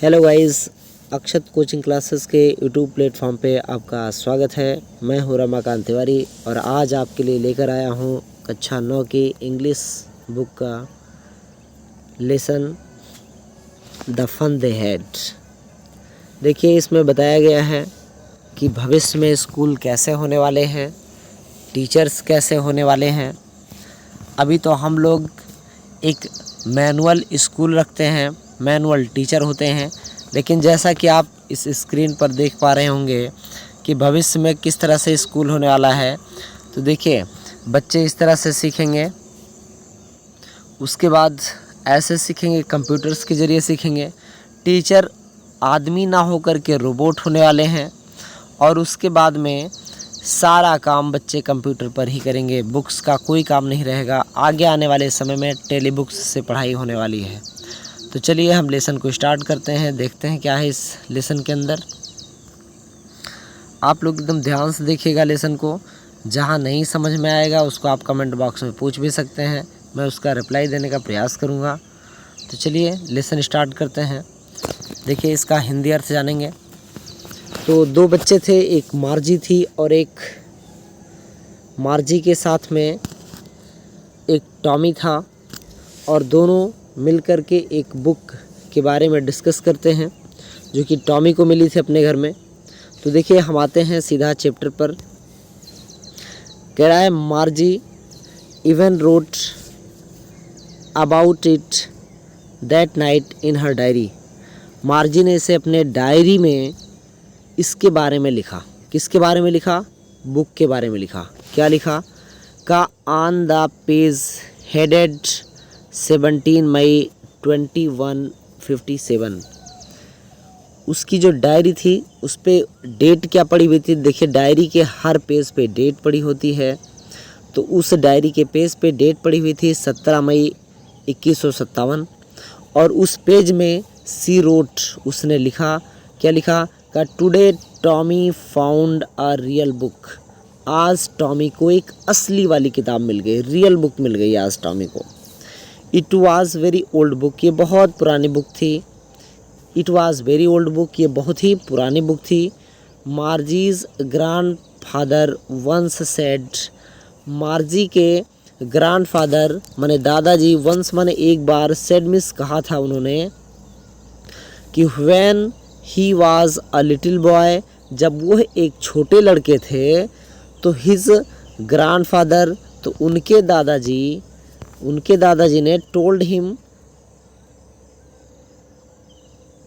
Hello guys, अक्षत coaching classes के YouTube platform पे आपका स्वागत है। मैं हूं रमाकांत तिवारी और आज आपके लिए लेकर आया हूं कक्षा 9 की इंग्लिश बुक का lesson the fun they had. देखिए, इसमें बताया गया है कि भविष्य में स्कूल कैसे होने वाले हैं, टीचर्स कैसे होने वाले हैं। अभी तो हम लोग एक मैनुअल स्कूल रखते हैं, मैनुअल टीचर होते हैं, लेकिन जैसा कि आप इस स्क्रीन पर देख पा रहे होंगे कि भविष्य में किस तरह से स्कूल होने वाला है। तो देखिए, बच्चे इस तरह से सीखेंगे, उसके बाद ऐसे सीखेंगे, कंप्यूटर्स के ज़रिए सीखेंगे। टीचर आदमी ना होकर के रोबोट होने वाले हैं और उसके बाद में सारा काम बच्चे कंप्यूटर पर ही करेंगे, बुक्स का कोई काम नहीं रहेगा। आगे आने वाले समय में टेली बुक्स से पढ़ाई होने वाली है। तो चलिए हम लेसन को स्टार्ट करते हैं, देखते हैं क्या है इस लेसन के अंदर। आप लोग एकदम ध्यान से देखिएगा लेसन को। जहां नहीं समझ में आएगा उसको आप कमेंट बॉक्स में पूछ भी सकते हैं, मैं उसका रिप्लाई देने का प्रयास करूंगा। तो चलिए लेसन स्टार्ट करते हैं। देखिए, इसका हिंदी अर्थ जानेंगे। तो दो बच्चे थे, एक मार्जी थी और एक मार्जी के साथ में एक टॉमी था, और दोनों मिलकर के एक बुक के बारे में डिस्कस करते हैं जो कि टॉमी को मिली थी अपने घर में। तो देखिए, हम आते हैं सीधा चैप्टर पर। कह रहा है, मार्जी even wrote about it that night in her diary. मार्जी ने इसे अपने डायरी में इसके बारे में लिखा। किसके बारे में लिखा? बुक के बारे में लिखा। क्या लिखा? का ऑन द पेज हेडेड 17 मई 2157। उसकी जो डायरी थी उस पर डेट क्या पड़ी हुई थी? देखिए, डायरी के हर पेज पे डेट पड़ी होती है। तो उस डायरी के पेज पे डेट पड़ी हुई थी 17 मई 2157, और उस पेज में सी रोट, उसने लिखा। क्या लिखा? का today Tommy found a real book. आज टॉमी को एक असली वाली किताब मिल गई, रियल बुक मिल गई आज टॉमी को। It was very old book, ये बहुत पुरानी बुक थी। It was very old book, ये बहुत ही पुरानी बुक थी। Margie's grandfather once said. Margie के ग्रैंड फादर माने दादाजी, वंस माने एक बार, सेड मिस कहा था उन्होंने कि when he was a little boy, जब वह एक छोटे लड़के थे, तो हिज ग्रैंडफादर, तो उनके दादाजी ने टोल्ड हिम,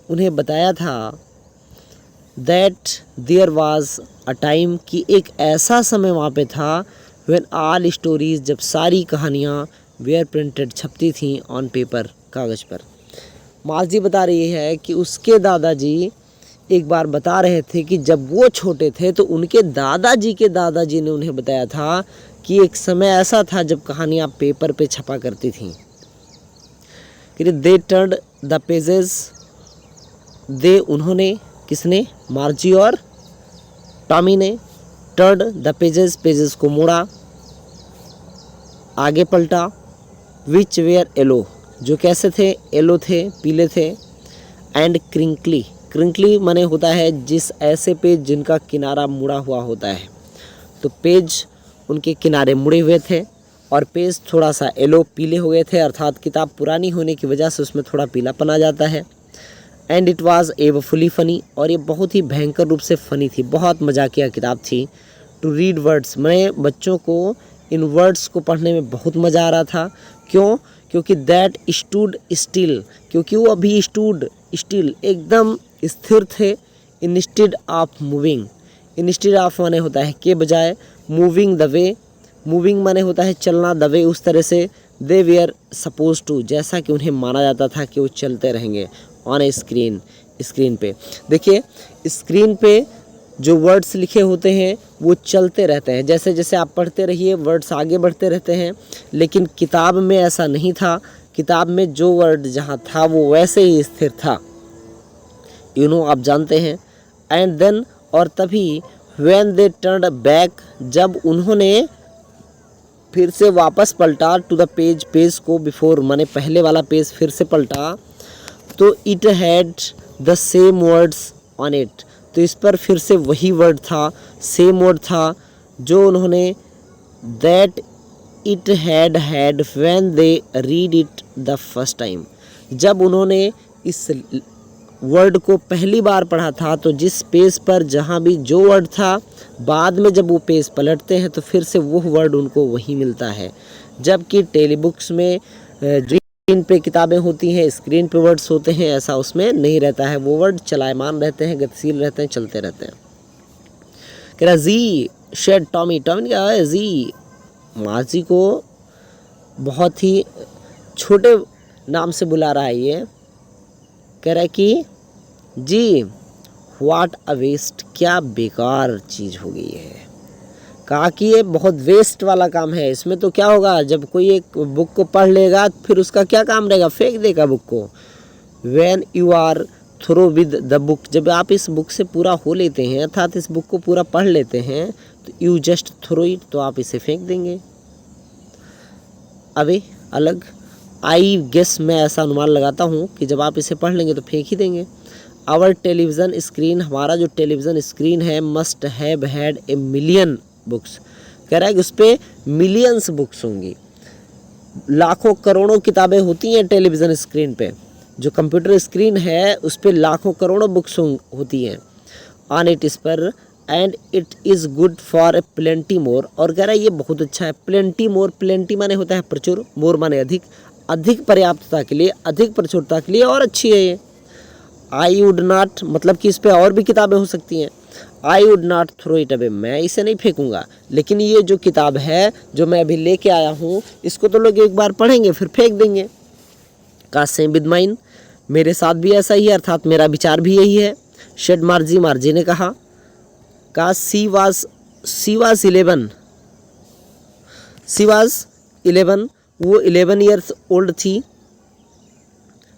उन्हें बताया था, that there was a time, कि एक ऐसा समय वहाँ पे था, व्हेन ऑल स्टोरीज, जब सारी कहानियाँ वेयर प्रिंटेड, छपती थी ऑन पेपर, कागज़ पर। मार्जी बता रही है कि उसके दादाजी एक बार बता रहे थे कि जब वो छोटे थे तो उनके दादाजी ने उन्हें बताया था कि एक समय ऐसा था जब कहानियाँ पेपर पे छपा करती थीं। कि दे टर्न्ड द पेजेस, दे, उन्होंने, किसने? मार्जी और टॉमी ने। टर्न्ड द पेजेस, पेजेस को मोड़ा, आगे पलटा। विच वेयर येलो, जो कैसे थे? येलो थे, पीले थे। एंड क्रिंकली, क्रिंकली माने होता है जिस ऐसे पेज जिनका किनारा मुड़ा हुआ होता है। तो पेज उनके किनारे मुड़े हुए थे और पेज थोड़ा सा येलो, पीले हो गए थे, अर्थात किताब पुरानी होने की वजह से उसमें थोड़ा पीलापन आ जाता है। एंड इट वाज एवरफुली फनी, और ये बहुत ही भयंकर रूप से फ़नी थी, बहुत मजाकिया किताब थी। टू रीड वर्ड्स, मैं बच्चों को इन वर्ड्स को पढ़ने में बहुत मज़ा आ रहा था। क्यों? क्योंकि दैट स्टूड स्टिल, क्योंकि वो अभी स्टूड स्टिल, एकदम स्थिर थे। Instead of moving, instead of माने होता है के बजाय, मूविंग द वे, मूविंग माने होता है चलना, द वे उस तरह से, दे वेयर सपोज टू, जैसा कि उन्हें माना जाता था कि वो चलते रहेंगे ऑन ए स्क्रीन, स्क्रीन पे। देखिए, स्क्रीन पे जो वर्ड्स लिखे होते हैं वो चलते रहते हैं, जैसे जैसे आप पढ़ते रहिए वर्ड्स आगे बढ़ते रहते हैं। लेकिन किताब में ऐसा नहीं था, किताब में जो वर्ड जहाँ था वो वैसे ही स्थिर था, आप जानते हैं। एंड देन, और तभी, व्हेन दे टर्न्ड बैक, जब उन्होंने फिर से वापस पलटा, टू द पेज को बिफोर, माने पहले वाला पेज फिर से पलटा, तो it had the same words on it. तो इस पर फिर से वही वर्ड था, सेम वर्ड था जो उन्होंने that it had when they read it the first time. जब उन्होंने इस वर्ड को पहली बार पढ़ा था तो जिस पेज पर जहाँ भी जो वर्ड था, बाद में जब वो पेज पलटते हैं तो फिर से वो वर्ड उनको वही मिलता है। जबकि टेलीबुक्स में स्क्रीन पे किताबें होती हैं, स्क्रीन पे वर्ड्स होते हैं, ऐसा उसमें नहीं रहता है। वो वर्ड चलायमान रहते हैं, गतिशील रहते हैं, चलते रहते हैं। कह रहा जी शेड टॉमी, टॉमी ने कहा है जी, मार्जी को बहुत ही छोटे नाम से बुला रहा है ये। कह रहा है कि जी व्हाट अ वेस्ट, क्या बेकार चीज़ हो गई है। कहा कि ये बहुत वेस्ट वाला काम है, इसमें तो क्या होगा, जब कोई एक बुक को पढ़ लेगा फिर उसका क्या काम रहेगा, फेंक देगा बुक को। When you are through with the book, जब आप इस बुक से पूरा हो लेते हैं, अर्थात इस बुक को पूरा पढ़ लेते हैं, तो यू जस्ट थ्रो इट, तो आप इसे फेंक देंगे। अभी अलग आई गेस, मैं ऐसा अनुमान लगाता हूँ कि जब आप इसे पढ़ लेंगे तो फेंक ही देंगे। आवर टेलीविज़न स्क्रीन, हमारा जो टेलीविज़न स्क्रीन है, must have had a million books. कह रहा है कि उस पर मिलियंस बुक्स होंगी, लाखों करोड़ों किताबें होती हैं टेलीविज़न स्क्रीन पे। जो कंप्यूटर स्क्रीन है उस पर लाखों करोड़ों बुक्स होती हैं ऑन इट, इस पर। And it is good for a plenty more, और कह रहा है ये बहुत अच्छा है। प्लेंटी मोर, प्लेंटी माने होता है प्रचुर, मोर माने अधिक, अधिक पर्याप्तता के लिए, अधिक प्रचुरता के लिए और अच्छी है ये। आई वुड नॉट, मतलब कि इस पर और भी किताबें हो सकती हैं। I would not throw it away, मैं इसे नहीं फेंकूंगा, लेकिन ये जो किताब है जो मैं अभी लेके आया हूँ, इसको तो लोग एक बार पढ़ेंगे फिर फेंक देंगे। का सेम विद माइन, मेरे साथ भी ऐसा ही है, अर्थात मेरा विचार भी यही है। शेड मार्जी, मार्जी ने कहा। का सी वाज 11, सी वाज 11, वो 11 ईयर्स ओल्ड थी।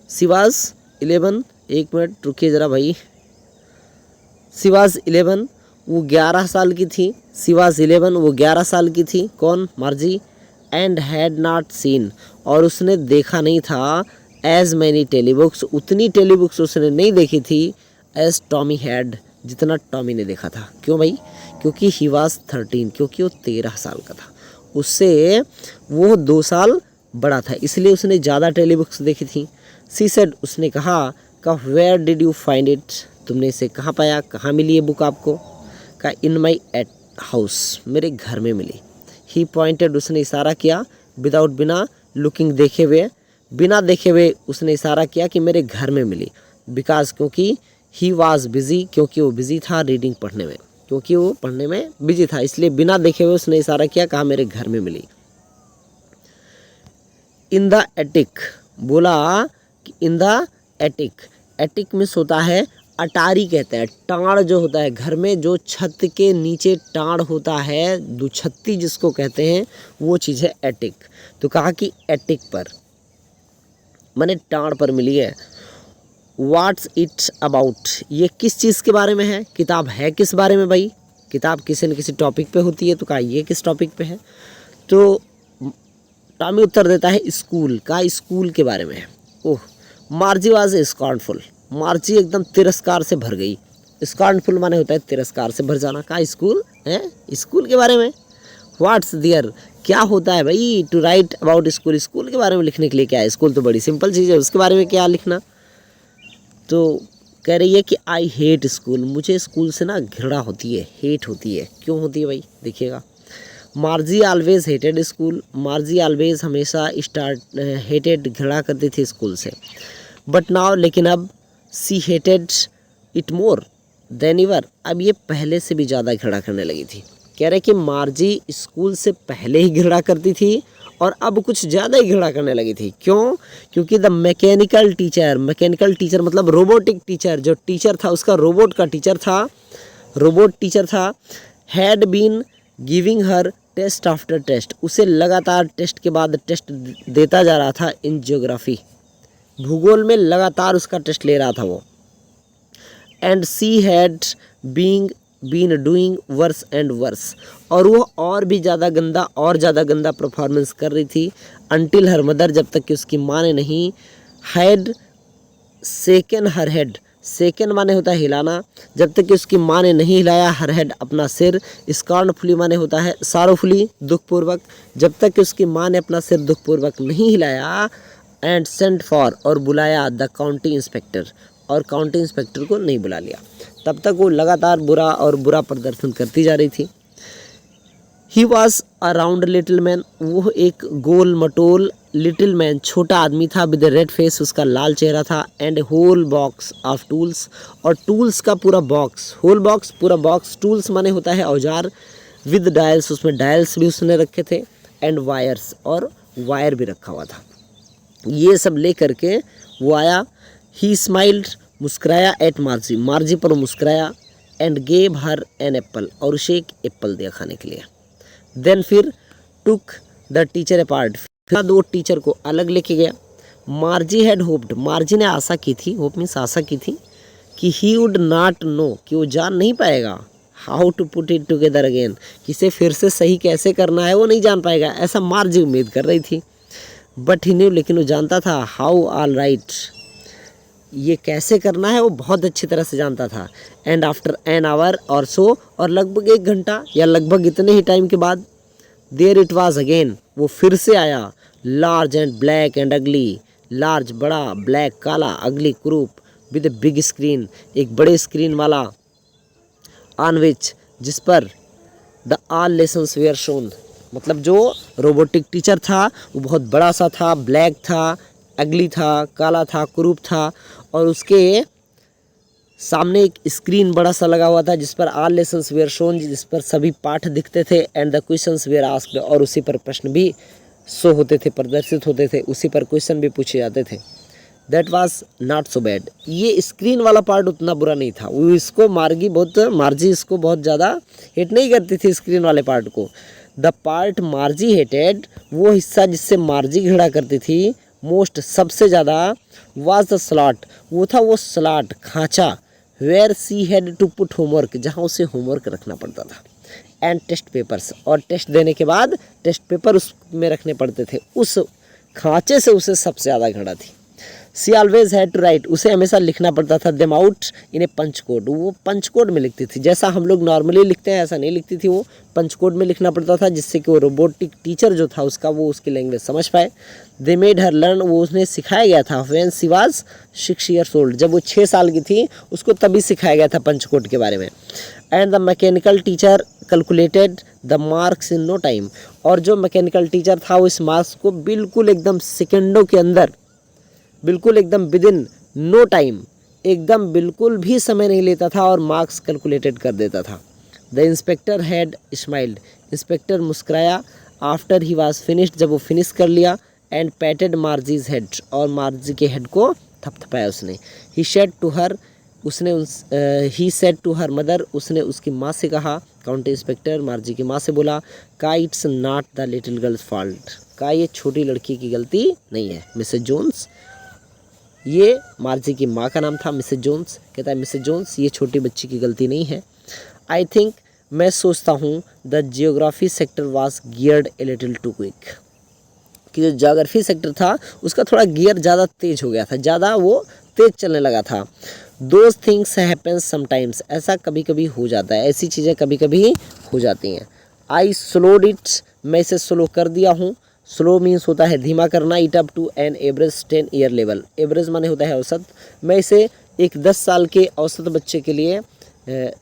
सी वाज 11, एक मिनट रुकिए ज़रा भाई। सी वाज 11, वो 11 साल की थी। सी वाज 11, वो 11 साल की थी। कौन? मार्जी। एंड हैड नॉट सीन, और उसने देखा नहीं था, एज मैनी टेलीबुक्स, उतनी टेलीबुक्स उसने नहीं देखी थी, एज टॉमी हैड, जितना टॉमी ने देखा था। क्यों भाई? क्योंकि ही वाज 13, क्योंकि वो 13 साल का था, उससे वो 2 साल बड़ा था, इसलिए उसने ज़्यादा टेलीबुक्स देखी थी। सी सेड, उसने कहा, where did you find it, तुमने इसे कहाँ पाया, कहाँ मिली ये बुक आपको? का इन माई एट हाउस, मेरे घर में मिली। ही पॉइंटेड, उसने इशारा किया, विदाउट, बिना, लुकिंग, देखे हुए, बिना देखे हुए उसने इशारा किया कि मेरे घर में मिली। बिकॉज, क्योंकि, ही वॉज बिजी, क्योंकि वो बिजी था, रीडिंग, पढ़ने में, क्योंकि वो पढ़ने में बिजी था, इसलिए बिना देखे हुए उसने इशारा किया, कहा मेरे घर में मिली। इन द एटिक, बोला कि इन द एटिक, एटिक में होता है अटारी, कहते हैं टाड़ जो होता है घर में, जो छत के नीचे टाड़ होता है, दुछत्ती जिसको कहते हैं, वो चीज़ है एटिक। तो कहा कि एटिक पर, माने टाड़ पर मिली है। व्हाट्स इट अबाउट, ये किस चीज़ के बारे में है, किताब है किस बारे में भाई? किताब किसी न किसी टॉपिक पे होती है, तो कहा ये किस टॉपिक पे है? तो टॉमी उत्तर देता है स्कूल का, स्कूल के बारे में है। ओह, मार्जी वाज स्कॉर्नफुल, मार्जी एकदम तिरस्कार से भर गई। स्कॉर्नफुल माने होता है तिरस्कार से भर जाना। कहा स्कूल है, स्कूल के बारे में। व्हाट्स देयर, क्या होता है भाई, to write about school, school के बारे में लिखने के लिए क्या है? स्कूल तो बड़ी सिंपल चीज़ है, उसके बारे में क्या लिखना? तो कह रही है कि आई हेट स्कूल, मुझे स्कूल से ना घृणा होती है, हेट होती है। क्यों होती है भाई? देखिएगा, Margie always hated school, Margie always, हमेशा, हेटेड, घृणा करती थी स्कूल से। बट नाउ, लेकिन अब, she hated it more than ever, अब ये पहले से भी ज़्यादा घृणा करने लगी थी। कह रहे कि मार्जी स्कूल से पहले ही घृणा करती थी और अब कुछ ज़्यादा ही घृणा करने लगी थी। क्यों? क्योंकि the mechanical teacher, mechanical teacher मतलब रोबोटिक टीचर, जो टीचर था उसका रोबोट का टीचर था, रोबोट टीचर था, had been giving her test after test, उसे लगातार टेस्ट के बाद टेस्ट देता जा रहा था। इन ज्योग्राफी, भूगोल में लगातार उसका टेस्ट ले रहा था वो। And she had been doing worse and worse, और वो और भी ज़्यादा गंदा और ज़्यादा गंदा परफॉर्मेंस कर रही थी। अनटिल हर मदर, जब तक कि उसकी माँ ने नहीं, हैड सेकन हर हेड, सेकंड माने होता है हिलाना, जब तक कि उसकी माँ ने नहीं हिलाया हर हेड अपना सिर। स्कॉर्नफुली माने होता है सारोफुली दुखपूर्वक, जब तक कि उसकी माँ ने अपना सिर दुखपूर्वक नहीं हिलाया। एंड सेंट फॉर और बुलाया द काउंटी इंस्पेक्टर, और काउंटी इंस्पेक्टर को नहीं बुला लिया। तब तक वो लगातार बुरा प्रदर्शन करती जा रही थी। He was a round little man, वो एक गोल मटोल लिटिल मैन छोटा आदमी था। विद रेड फेस, उसका लाल चेहरा था। And whole box of tools, और टूल्स का पूरा बॉक्स, होल बॉक्स पूरा बॉक्स, टूल्स माने होता है औजार। विद डायल्स, उसमें डायल्स भी उसने रखे थे। एंड वायर्स, और वायर भी रखा हुआ था। ये सब ले करके वो आया। ही स्माइल्ड, मुस्कुराया एट मार्जी, मार्जी पर मुस्कुराया। And gave her an apple, और उसे एक एप्पल दिया खाने के लिए। देन फिर टुक द टीचर अपार्ट, फिर दो टीचर को अलग लेके गया। मार्जी हैड होप्ड, मार्जी ने आशा की थी, होप मीन्स आशा की थी कि ही वुड नॉट नो, कि वो जान नहीं पाएगा। How to put it together again, किसे फिर से सही कैसे करना है वो नहीं जान पाएगा, ऐसा मार्जी उम्मीद कर रही थी। बट ही न्यू, लेकिन वो जानता था। हाउ ऑल राइट, ये कैसे करना है वो बहुत अच्छी तरह से जानता था। एंड आफ्टर एन आवर और सो, और लगभग 1 घंटा या लगभग इतने ही टाइम के बाद, देयर इट वाज अगेन, वो फिर से आया। Large and black and ugly, large बड़ा, ब्लैक काला, अगली क्रूप, विद ए बिग स्क्रीन, एक बड़े स्क्रीन वाला। ऑन विच, जिस पर the all lessons were shown, मतलब जो रोबोटिक टीचर था वो बहुत बड़ा सा था, ब्लैक था, अगली था, काला था, क्रूप था, और उसके सामने एक स्क्रीन बड़ा सा लगा हुआ था जिस पर ऑल लेसन्स वेयर शोन, जिस पर सभी पाठ दिखते थे। And the questions were asked, और उसी पर प्रश्न भी शो होते थे, प्रदर्शित होते थे, उसी पर क्वेश्चन भी पूछे जाते थे। That was not so bad, ये स्क्रीन वाला पार्ट उतना बुरा नहीं था। वो इसको मार्जी इसको बहुत ज़्यादा हेट नहीं करती थी स्क्रीन वाले पार्ट को। द पार्ट मार्जी हेटेड, वो हिस्सा जिससे मार्जी घृणा करती थी मोस्ट, सबसे ज़्यादा, वाज द स्लॉट, वो था वो स्लॉट, खांचा, where she had to put homework, जहाँ उसे होमवर्क रखना पड़ता था। एंड टेस्ट पेपर्स, और टेस्ट देने के बाद टेस्ट पेपर उसमें रखने पड़ते थे, उस खांचे से उसे सबसे ज़्यादा घृणा थी। She always had to write, उसे हमेशा लिखना पड़ता था them out in a punch code, वो पंच कोड में लिखती थी। जैसा हम लोग नॉर्मली लिखते हैं ऐसा नहीं लिखती थी, वो पंच कोड में लिखना पड़ता था, जिससे कि वो रोबोटिक टीचर जो था उसका वो उसकी लैंग्वेज समझ पाए। दे मेड हर लर्न, वो उसने सिखाया गया था। When she was 6 years old, जब वो 6 साल की थी उसको तभी सिखाया गया था पंच कोड के बारे में। And the mechanical teacher calculated the marks in no time, और जो मैकेनिकल टीचर था वो इस मार्क्स को बिल्कुल एकदम सेकेंडों के अंदर, बिल्कुल एकदम विद इन नो टाइम, एकदम बिल्कुल भी समय नहीं लेता था और मार्क्स कैलकुलेटेड कर देता था। The inspector had smiled, inspector मुस्कुराया। आफ्टर ही वाज फिनिश्ड, जब वो फिनिश कर लिया। एंड पैटेड मार्जीज हेड, और मार्जी के हेड को थपथपाया उसने। He said to her, he said to her mother, उसने उसकी माँ से कहा। काउंटी इंस्पेक्टर मार्जी की माँ से बोला, का it's not the little girls fault, का ये छोटी लड़की की गलती नहीं है मिसेज जोन्स। ये मार्जी की माँ का नाम था मिसेज जोन्स। कहता है मिसेज जोन्स ये छोटी बच्ची की गलती नहीं है। आई थिंक, मैं सोचता हूँ, the geography sector was geared a little too quick, कि जो ज्योग्राफी सेक्टर था उसका थोड़ा गियर ज़्यादा तेज हो गया था, ज़्यादा वो तेज चलने लगा था। दोज थिंग्स हैपन समटाइम्स, ऐसा कभी कभी हो जाता है, ऐसी चीज़ें कभी कभी हो जाती हैं। आई स्लोड इट, मैं इसे स्लो कर दिया हूँ। स्लो मीन्स होता है धीमा करना। It up to an average 10 year level, average माने होता है औसत। मैं इसे एक 10 साल के औसत बच्चे के लिए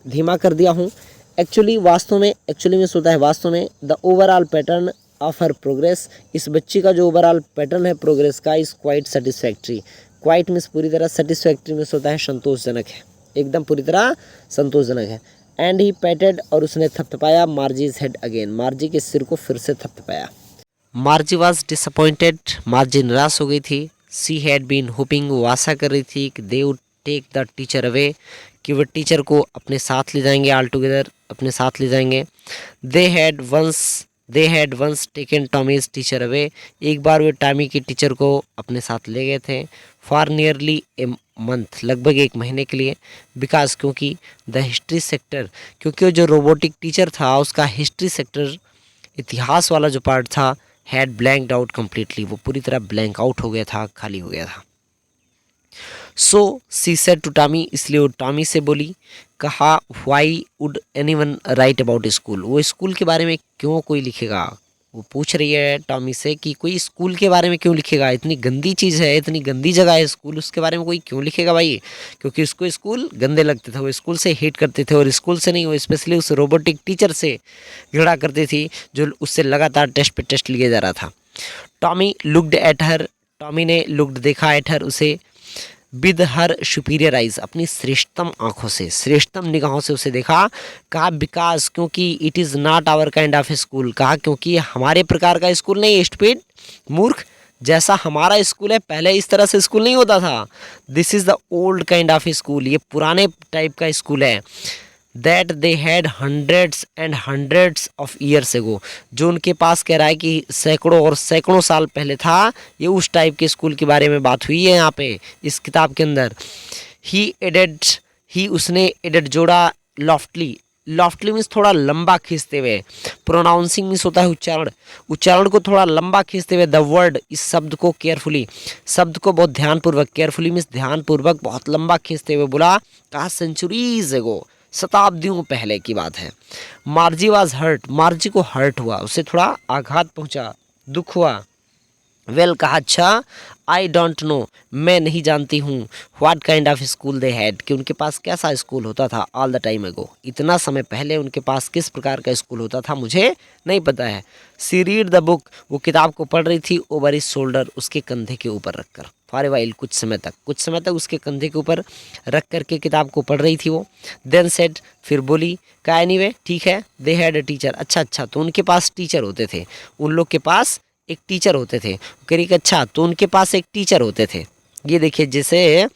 धीमा कर दिया हूँ। एक्चुअली मीन्स होता है वास्तव में। The overall pattern of her progress, इस बच्ची का जो ओवरऑल पैटर्न है प्रोग्रेस का, is quite satisfactory. Quite means पूरी तरह, सेटिस्फैक्ट्री मीन्स होता है संतोषजनक है, एकदम पूरी तरह संतोषजनक है। एंड ही पैटेड, और उसने थपथपाया मार्जीज हेड अगेन, मार्जी के सिर को फिर से थपथपाया। मार्जी वॉज डिसअपॉइंटेड, मार्जी निराश हो गई थी। सी हैड बीन होपिंग, वो आशा कर रही थी कि they would take the teacher away, कि वह टीचर को अपने साथ ले जाएंगे, ऑल टुगेदर अपने साथ ले जाएंगे। They had once taken Tommy's teacher away, एक बार वे टॉमी की टीचर को अपने साथ ले गए थे। फॉर नियरली ए मंथ, लगभग 1 महीने के लिए। बिकॉज, क्योंकि द हिस्ट्री सेक्टर, क्योंकि जो रोबोटिक टीचर था उसका हिस्ट्री सेक्टर, इतिहास वाला जो पार्ट था, हैड ब्लैंक्ड आउट कम्प्लीटली, वो पूरी तरह ब्लैंक आउट हो गया था, खाली हो गया था। सो सी सेड टू टॉमी, इसलिए वो टॉमी से बोली, कहा why would anyone right about school, वो स्कूल के बारे में क्यों कोई लिखेगा। वो पूछ रही है टॉमी से कि कोई स्कूल के बारे में क्यों लिखेगा, इतनी गंदी चीज़ है, इतनी गंदी जगह है स्कूल, उसके बारे में कोई क्यों लिखेगा भाई। क्योंकि उसको स्कूल गंदे लगते थे, वो स्कूल से हेट करते थे, और स्कूल से नहीं, वो स्पेशली उस रोबोटिक टीचर से झगड़ा करती थी जो उससे लगातार टेस्ट पे टेस्ट लिए जा रहा था। Tommy looked at her, Tommy ने लुक्ड देखा एट हर, उसे, विद हर सुपीरियर आइज, अपनी श्रेष्ठतम आंखों से, श्रेष्ठतम निगाहों से उसे देखा। कहा बिकॉज, क्योंकि it is not our kind of school, कहा क्योंकि हमारे प्रकार का स्कूल नहीं है, स्टूपिड, मूर्ख, जैसा हमारा स्कूल है पहले इस तरह से स्कूल नहीं होता था। This is the old kind of school, ये पुराने टाइप का स्कूल है। That they had hundreds and hundreds of years ago, जो उनके पास कह रहा है कि सैकड़ों और सैकड़ों साल पहले था। ये उस टाइप के स्कूल के बारे में बात हुई है यहाँ पे इस किताब के अंदर। ही एडेड, ही उसने एडेड जोड़ा, लॉफ्टली, लॉफ्टली मीन्स थोड़ा लंबा खींचते हुए, प्रोनाउंसिंग मीन्स होता है उच्चारण, उच्चारण को थोड़ा लंबा खींचते हुए, द वर्ड, इस शब्द को केयरफुली, शब्द को बहुत ध्यानपूर्वक, केयरफुली मीन्स ध्यानपूर्वक, बहुत लंबा खींचते हुए बोला, कहा सेंचुरीज एगो, शताब्दियों पहले की बात है। मार्जी वॉज हर्ट, मार्जी को हर्ट हुआ, उसे थोड़ा आघात पहुंचा, दुख हुआ। वेल, कहा अच्छा, आई डोंट नो, मैं नहीं जानती हूँ, what kind of school they had, कि उनके पास कैसा स्कूल होता था, ऑल द टाइम एगो, इतना समय पहले उनके पास किस प्रकार का स्कूल होता था मुझे नहीं पता है। सी रीड द बुक, वो किताब को पढ़ रही थी, ओवर इज शोल्डर, उसके कंधे के ऊपर रखकर, फॉर ए वाइल, कुछ समय तक उसके कंधे के ऊपर रख करके किताब को पढ़ रही थी वो। देन सेड, फिर बोली, का एनीवे, ठीक है, दे हैड अ टीचर, अच्छा, तो उनके पास टीचर होते थे, उन लोग के पास एक टीचर होते थे। कह रही कि अच्छा, तो उनके पास एक टीचर होते थे। ये देखिए, जैसे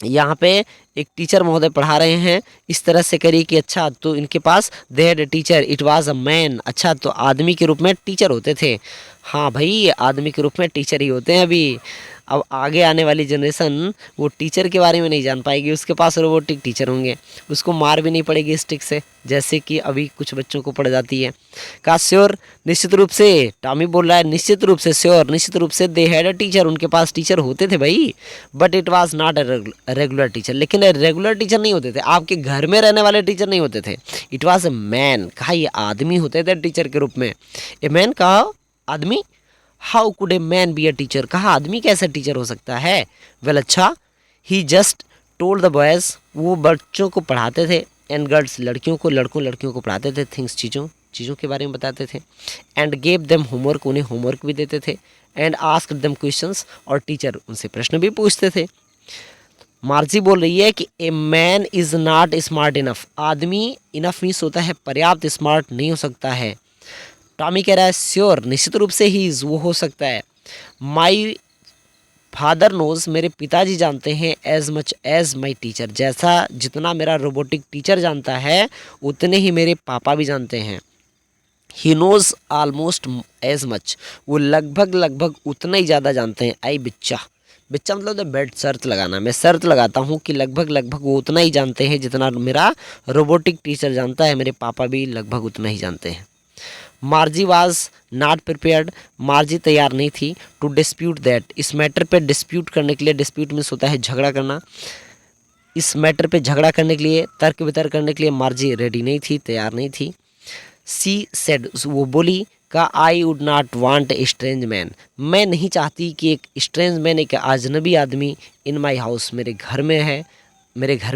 यहाँ पे एक टीचर महोदय पढ़ा रहे हैं, इस तरह से करिए कि अच्छा, तो इनके पास they had a teacher, it was a man, अच्छा, तो आदमी के रूप में टीचर होते थे। हाँ भाई, आदमी के रूप में टीचर ही होते हैं अभी। अब आगे आने वाली जनरेशन वो टीचर के बारे में नहीं जान पाएगी, उसके पास रोबोटिक टीचर होंगे, उसको मार भी नहीं पड़ेगी स्टिक से, जैसे कि अभी कुछ बच्चों को पड़ जाती है। कहा श्योर, निश्चित रूप से, टॉमी बोल रहा है निश्चित रूप से, श्योर, निश्चित रूप से, दे हैड अ टीचर, उनके पास टीचर होते थे भाई, but it was not a regular teacher, लेकिन रेगुलर टीचर नहीं होते थे, आपके घर में रहने वाले टीचर नहीं होते थे। इट वाज अ मैन, कहा ये आदमी होते थे टीचर के रूप में। ए मैन, कहा आदमी, how could a man be a teacher, कहा आदमी कैसे टीचर हो सकता है। वेल, अच्छा, ही जस्ट टोल्ड द बॉयज़, वो बच्चों को पढ़ाते थे, एंड गर्ल्स, लड़कियों को पढ़ाते थे, थिंग्स, चीज़ों के बारे में बताते थे, एंड गेव देम होमवर्क, उन्हें होमवर्क भी देते थे, एंड आस्क्ड देम क्वेश्चंस, और टीचर उनसे प्रश्न भी पूछते थे। मार्जी बोल रही है कि a man is not smart enough, आदमी, इनफ मीन्स होता है पर्याप्त, स्मार्ट नहीं हो सकता है। टॉमी कह रहा है श्योर, निश्चित रूप से ही वो हो सकता है। माई फादर नोज, मेरे पिताजी जानते हैं, as much as my teacher, जैसा जितना मेरा रोबोटिक टीचर जानता है उतने ही मेरे पापा भी जानते हैं। He knows almost as much, वो लगभग उतना ही ज़्यादा जानते हैं। आई बिच्चा, बिच्चा मतलब बेट, शर्त लगाना, मैं शर्त लगाता हूँ कि लगभग वो उतना ही जानते हैं जितना मेरा रोबोटिक टीचर जानता है, मेरे पापा भी लगभग उतना ही जानते हैं। मार्जी वाज नॉट प्रिपेयर्ड, मार्जी तैयार नहीं थी, टू डिस्प्यूट दैट, इस मैटर पे डिस्प्यूट करने के लिए, डिस्प्यूट मीन्स होता है झगड़ा करना, इस मैटर पे झगड़ा करने के लिए, तर्क वितर्क करने के लिए मार्जी रेडी नहीं थी, तैयार नहीं थी। सी सेड, वो बोली, का आई would not want a strange man, मैं नहीं चाहती कि एक स्ट्रेंज मैन, एक अजनबी आदमी, इन माई हाउस, मेरे घर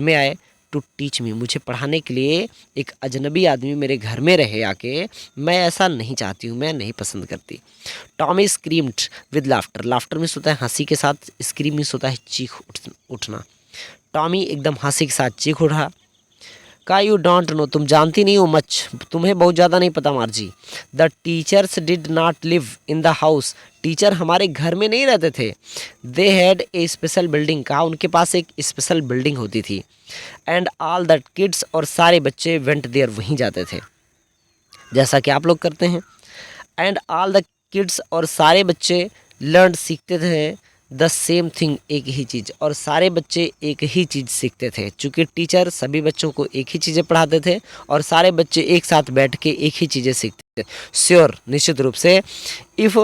में आए, टू टीच मी, मुझे पढ़ाने के लिए एक अजनबी आदमी मेरे घर में रहे आके, मैं ऐसा नहीं चाहती हूँ, मैं नहीं पसंद करती। Tommy screamed with laughter, laughter means होता है हंसी के साथ, स्क्रीम मीन्स होता है चीख उठना। टॉमी एकदम हंसी के साथ चीख उठा। का यू डोंट नो, तुम जानती नहीं हो, मच, तुम्हें बहुत ज़्यादा नहीं पता मार्जी। The teachers did not live in the house, teacher हमारे घर में नहीं रहते थे। They had a special building, कहा उनके पास एक स्पेशल बिल्डिंग होती थी। एंड ऑल द किड्स, और सारे बच्चे वेंट देयर, वहीं जाते थे, जैसा कि आप लोग करते हैं। एंड ऑल द किड्स, और सारे बच्चे लर्न, सीखते थे, द सेम थिंग, एक ही चीज़, और सारे बच्चे एक ही चीज़ सीखते थे, चूँकि टीचर सभी बच्चों को एक ही चीज़ें पढ़ाते थे और सारे बच्चे एक साथ बैठ के एक ही चीज़ें सीखते थे। श्योर, निश्चित रूप से, if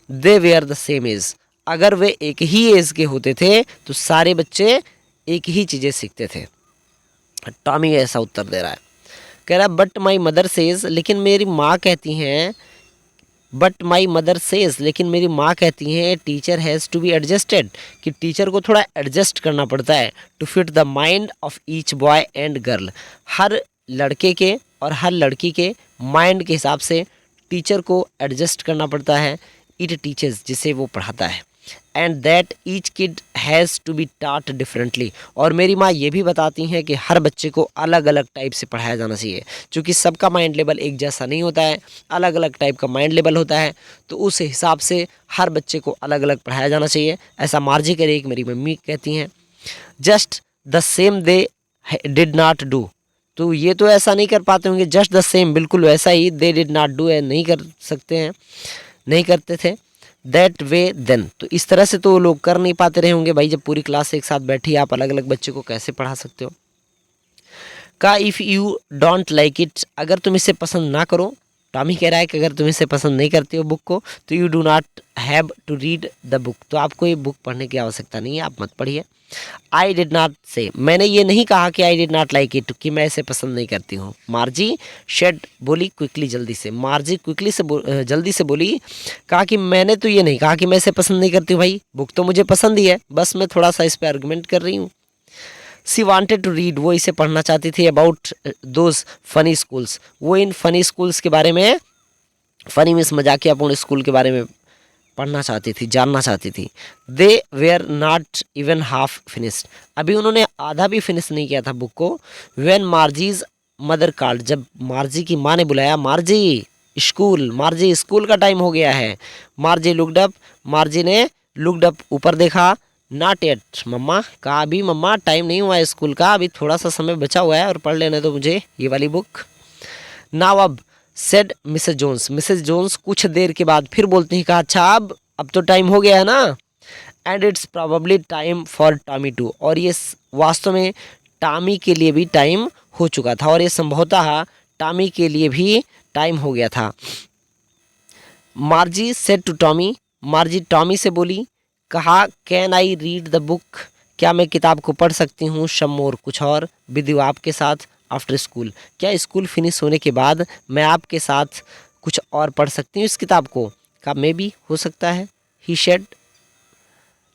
they were the same age, अगर वे एक ही एज के होते थे तो सारे बच्चे एक ही चीज़ें सीखते थे। टॉमी ऐसा उत्तर दे रहा है। कह रहा बट माई मदर सेज, लेकिन मेरी माँ कहती हैं, बट माई मदर सेज, लेकिन मेरी माँ कहती हैं teacher has to be adjusted, कि टीचर को थोड़ा एडजस्ट करना पड़ता है, to fit the mind of each boy and girl, हर लड़के के और हर लड़की के माइंड के हिसाब से टीचर को एडजस्ट करना पड़ता है। इट टीचर्स, जिसे वो पढ़ाता है, and that each kid has to be taught differently, और मेरी माँ ये भी बताती हैं कि हर बच्चे को अलग अलग टाइप से पढ़ाया जाना चाहिए, क्योंकि सबका माइंड लेवल एक जैसा नहीं होता है, अलग अलग टाइप का माइंड लेवल होता है, तो उस हिसाब से हर बच्चे को अलग अलग पढ़ाया जाना चाहिए। ऐसा मार्जी करे एक मेरी मम्मी कहती हैं। Just the same they did not do, तो ये तो ऐसा नहीं कर पाते होंगे, जस्ट द सेम बिल्कुल वैसा ही, दे डिड नॉट डू नहीं कर सकते हैं, नहीं करते थे, दैट वे देन, तो इस तरह से तो लोग कर नहीं पाते रहे होंगे भाई, जब पूरी क्लास एक साथ बैठी आप अलग अलग बच्चे को कैसे पढ़ा सकते हो। का if you don't like it, अगर तुम इसे पसंद ना करो, टॉमी कह रहा है कि अगर तुम इसे पसंद नहीं करते हो बुक को, तो you do not have to read the book, तो आपको ये बुक पढ़ने की आवश्यकता नहीं है, आप मत पढ़िए। आई डिड नॉट से, मैंने ये नहीं कहा कि I did not like it, कि मैं इसे पसंद नहीं करती हूँ। मार्जी शेड बोली क्विकली, जल्दी से, मार्जी क्विकली से जल्दी से बोली, कहा कि मैंने तो ये नहीं कहा कि मैं इसे पसंद नहीं करती हूँ भाई, बुक तो मुझे पसंद ही है, बस मैं थोड़ा सा इस पर आर्गूमेंट कर रही हूँ। सी वांटेड टू रीड, वो इसे पढ़ना चाहती थी, अबाउट दोज फनी स्कूल्स, वो इन फनी स्कूल्स के बारे में, फनी मीन्स मजाकियापूर्ण स्कूल के बारे में पढ़ना चाहती थी, जानना चाहती थी। They were not even half finished, अभी उन्होंने आधा भी फिनिश नहीं किया था बुक को। व्हेन मार्जीज मदर कॉल्ड, जब मार्जी की माँ ने बुलाया, मार्जी स्कूल, मार्जी स्कूल का टाइम हो गया है। मार्जी लुक्ड अप, मार्जी ने लुक्ड अप, ऊपर देखा। नॉट येट मम्मा, कहा अभी मम्मा टाइम नहीं हुआ है स्कूल का, अभी थोड़ा सा समय बचा हुआ है और पढ़ लेने दो मुझे ये वाली बुक। नाउ अब, said Mrs Jones, Mrs Jones कुछ देर के बाद फिर बोलती हैं, कहा अच्छा अब तो टाइम हो गया है ना। And it's probably time for Tommy too, और ये वास्तव में टॉमी के लिए भी टाइम हो चुका था, और ये संभवतः टॉमी के लिए भी टाइम हो गया था। Margie said to Tommy, Margie Tommy से बोली, कहा can I read the book, क्या मैं किताब को पढ़ सकती हूँ, सम मोर, कुछ और, विद यू, आपके साथ, आफ्टर स्कूल, क्या स्कूल फिनिश होने के बाद मैं आपके साथ कुछ और पढ़ सकती हूँ इस किताब को। कहा मे भी, हो सकता है। ही शेड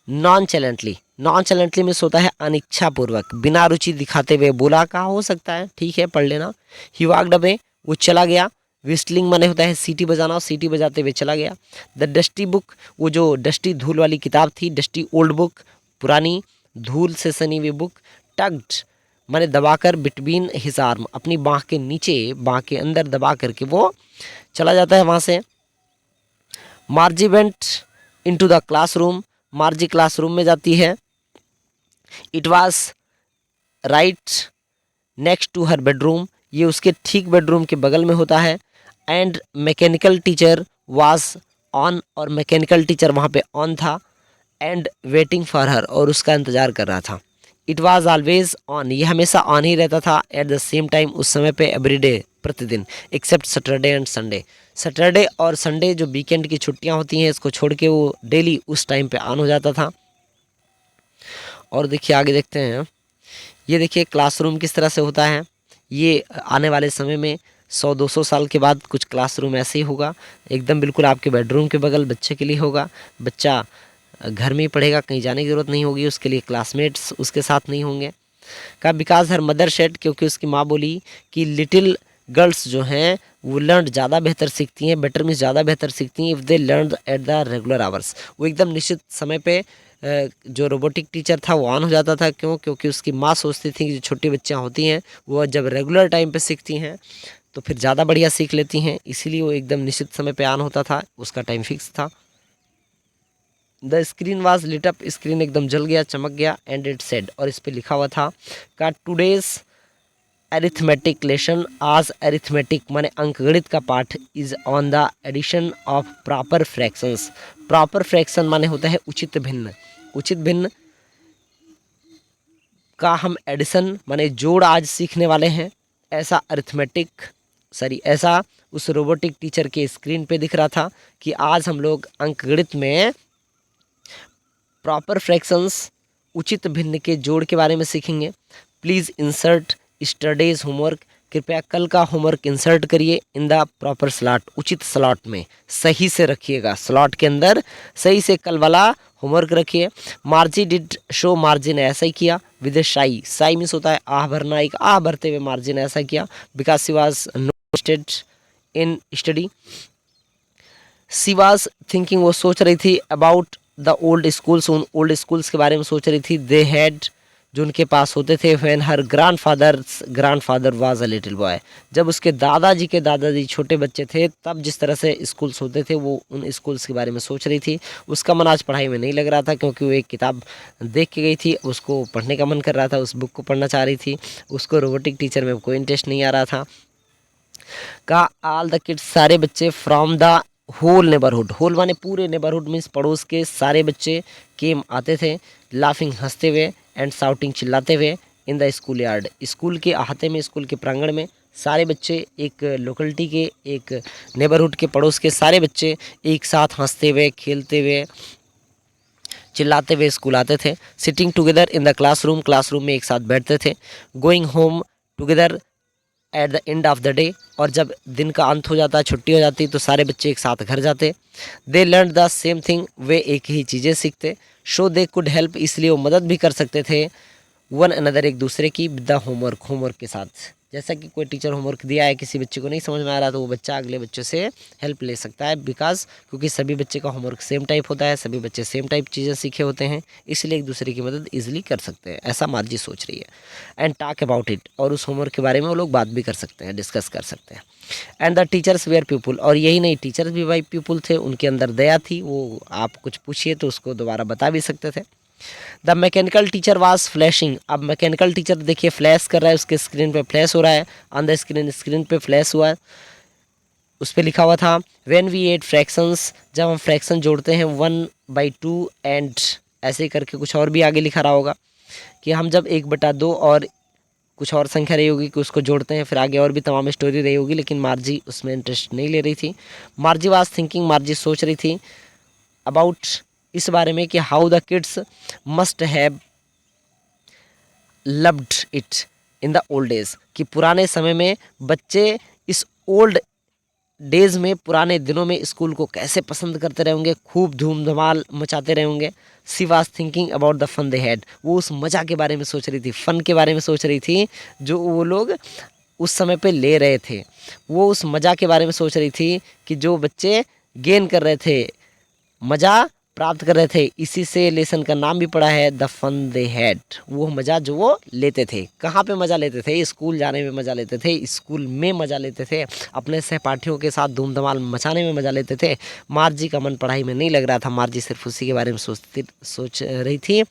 नॉनचैलेंटली, नॉनचैलेंटली में होता है अनिच्छापूर्वक, बिना रुचि दिखाते हुए बोला, कहा हो सकता है, ठीक है पढ़ लेना। ही वॉक्ड अवे, वो चला गया। विस्टलिंग माने होता है सीटी बजाना, और सीटी बजाते हुए चला गया। द डस्टी बुक, वो जो डस्टी धूल वाली किताब थी, डस्टी ओल्ड बुक, पुरानी धूल से सनी हुई बुक, टग्ड माने दबाकर, बिटवीन हिज आर्म, अपनी बाँह के नीचे, बाँह के अंदर दबा करके वो चला जाता है वहाँ से। Margie went into the classroom, Margie classroom में जाती है। It was right next to her bedroom, ये उसके ठीक बेडरूम के बगल में होता है। And mechanical teacher was on, और मैकेनिकल टीचर वहाँ पे ऑन था। एंड वेटिंग फॉर हर, और उसका इंतज़ार कर रहा था। इट वाज ऑलवेज ऑन, ये हमेशा ऑन ही रहता था। एट द सेम टाइम, उस समय पे, एवरीडे, प्रतिदिन, except Saturday and Sunday, Saturday और संडे जो वीकेंड की छुट्टियां होती हैं, इसको छोड़ के वो डेली उस टाइम पे ऑन हो जाता था। और देखिए आगे देखते हैं, ये देखिए क्लासरूम किस तरह से होता है। ये आने वाले समय में 100-200 साल के बाद कुछ क्लासरूम ऐसे ही होगा, एकदम बिल्कुल आपके बेडरूम के बगल बच्चे के लिए होगा। बच्चा घर में ही पढ़ेगा, कहीं जाने की ज़रूरत नहीं होगी उसके लिए, क्लासमेट्स उसके साथ नहीं होंगे। का बिकॉज हर मदर सेड, क्योंकि उसकी माँ बोली कि लिटिल गर्ल्स जो हैं वो लर्न ज़्यादा बेहतर सीखती हैं, बेटर मीन्स ज़्यादा बेहतर सीखती हैं, if they learn at the regular hours, वो एकदम निश्चित समय पे जो रोबोटिक टीचर था वो ऑन हो जाता था। क्यों? क्योंकि उसकी माँ सोचती थी कि जो छोटी बच्चियाँ होती हैं वो जब रेगुलर टाइम पे सीखती हैं तो फिर ज़्यादा बढ़िया सीख लेती हैं, इसीलिए वो एकदम निश्चित समय पे ऑन होता था, उसका टाइम फिक्स था। The screen was lit up, screen एकदम जल गया, चमक गया। एंड इट सेड, और इस पर लिखा हुआ था का टुडेज अरिथमेटिक लेसन, आज अरिथमेटिक माने अंकगणित का पाठ, is on the addition of proper fractions. Proper fraction माने होता है उचित भिन्न, उचित भिन्न का हम एडिशन माने जोड़ आज सीखने वाले हैं। ऐसा ऐसा उस रोबोटिक टीचर के स्क्रीन पे दिख रहा था कि आज हम लोग अंकगणित में प्रॉपर फ्रैक्शंस, उचित भिन्न के जोड़ के बारे में सीखेंगे। प्लीज़ इंसर्ट स्टडीज होमवर्क, कृपया कल का होमवर्क इंसर्ट करिए इन द प्रॉपर स्लॉट, उचित स्लॉट में सही से रखिएगा, स्लॉट के अंदर सही से कल वाला होमवर्क रखिए। मार्जी डिड शो, मार्जी ने ऐसा ही किया। विद शाई, शाई मीन्स होता है आह भरना, एक आह भरते हुए मार्जी ने ऐसा किया। Because she was not interested in study, she was thinking, वो सोच रही थी अबाउट द ओल्ड स्कूल्स, उन ओल्ड स्कूल्स के बारे में सोच रही थी। दे हैड, जो उनके पास होते थे। When her grandfather was a little boy, जब उसके दादाजी के दादाजी छोटे बच्चे थे तब जिस तरह से स्कूल्स होते थे वो उन स्कूल्स के बारे में सोच रही थी। उसका मन आज पढ़ाई में नहीं लग रहा था क्योंकि वो एक किताब देख के गई थी, उसको पढ़ने का मन कर रहा था, उस बुक को पढ़ना चाह रही थी। उसको रोबोटिक टीचर में कोई इंटरेस्ट नहीं आ रहा था। का ऑल द किड्स, सारे बच्चे, from the whole neighbourhood, whole माने पूरे, नेबरहुड मीन्स पड़ोस के सारे बच्चे, केम आते थे, लाफिंग हंसते हुए, एंड शाउटिंग चिल्लाते हुए, in the school yard, school के अहाते में, स्कूल के प्रांगण में सारे बच्चे, एक लोकेलिटी के, एक नेबरहुड के, पड़ोस के सारे बच्चे एक साथ हंसते हुए, खेलते हुए, चिल्लाते हुए स्कूल आते थे। Sitting together in the classroom, classroom में एक साथ बैठते थे। Going home together at the end of the day, और जब दिन का अंत हो जाता, छुट्टी हो जाती, तो सारे बच्चे एक साथ घर जाते। They learn the same thing, वे एक ही चीज़ें सीखते। शो दे कुड हेल्प, इसलिए वो मदद भी कर सकते थे वन अनदर, एक दूसरे की, विद द होमवर्क, होमवर्क के साथ। जैसा कि कोई टीचर होमवर्क दिया है, किसी बच्चे को नहीं समझ में आ रहा, तो वो बच्चा अगले बच्चों से हेल्प ले सकता है। बिकॉज क्योंकि सभी बच्चे का होमवर्क सेम टाइप होता है, सभी बच्चे सेम टाइप चीज़ें सीखे होते हैं, इसलिए एक दूसरे की मदद ईजिली कर सकते हैं, ऐसा मार्जी सोच रही है। एंड टॉक अबाउट इट, और उस होमवर्क के बारे में वो लोग बात भी कर सकते हैं, डिस्कस कर सकते हैं। And the teachers were people, और यही नहीं, टीचर्स भी भाई पीपुल थे, उनके अंदर दया थी, वो आप कुछ पूछिए तो उसको दोबारा बता भी सकते थे। The mechanical teacher was flashing, अब मैकेनिकल टीचर देखिए फ्लैश कर रहा है, उसके स्क्रीन पे फ्लैश हो रहा है, ऑन द स्क्रीन, स्क्रीन पे फ्लैश हुआ है, उस पर लिखा हुआ था व्हेन वी एड फ्रैक्शंस, जब हम फ्रैक्शन जोड़ते हैं 1/2 एंड ऐसे ही करके कुछ और भी आगे लिखा रहा होगा कि हम जब 1/2 और कुछ और संख्या रही होगी कि उसको जोड़ते हैं, फिर आगे और भी तमाम स्टोरी रही होगी, लेकिन मार्जी उसमें इंटरेस्ट नहीं ले रही थी। मार्जी वाज थिंकिंग, मार्जी सोच रही थी अबाउट, इस बारे में कि how the kids must have loved it in the old days, कि पुराने समय में बच्चे इस ओल्ड डेज में, पुराने दिनों में स्कूल को कैसे पसंद करते रहे होंगे, खूब धूम धमाल मचाते रहे होंगे। She was thinking about the fun they had, वो उस मज़ा के बारे में सोच रही थी, फ़न के बारे में सोच रही थी जो वो लोग उस समय पे ले रहे थे। वो उस मज़ा के बारे में सोच रही थी कि जो बच्चे गेन कर रहे थे, मज़ा प्राप्त कर रहे थे। इसी से लेसन का नाम भी पड़ा है द फन दे हैड, वो मज़ा जो वो लेते थे। कहाँ पे मज़ा लेते थे? स्कूल जाने में मज़ा लेते थे, स्कूल में मज़ा लेते थे, अपने सहपाठियों के साथ धूम धमाल मचाने में मज़ा लेते थे। मार्जी का मन पढ़ाई में नहीं लग रहा था, मार्जी सिर्फ उसी के बारे में सोच रही थी।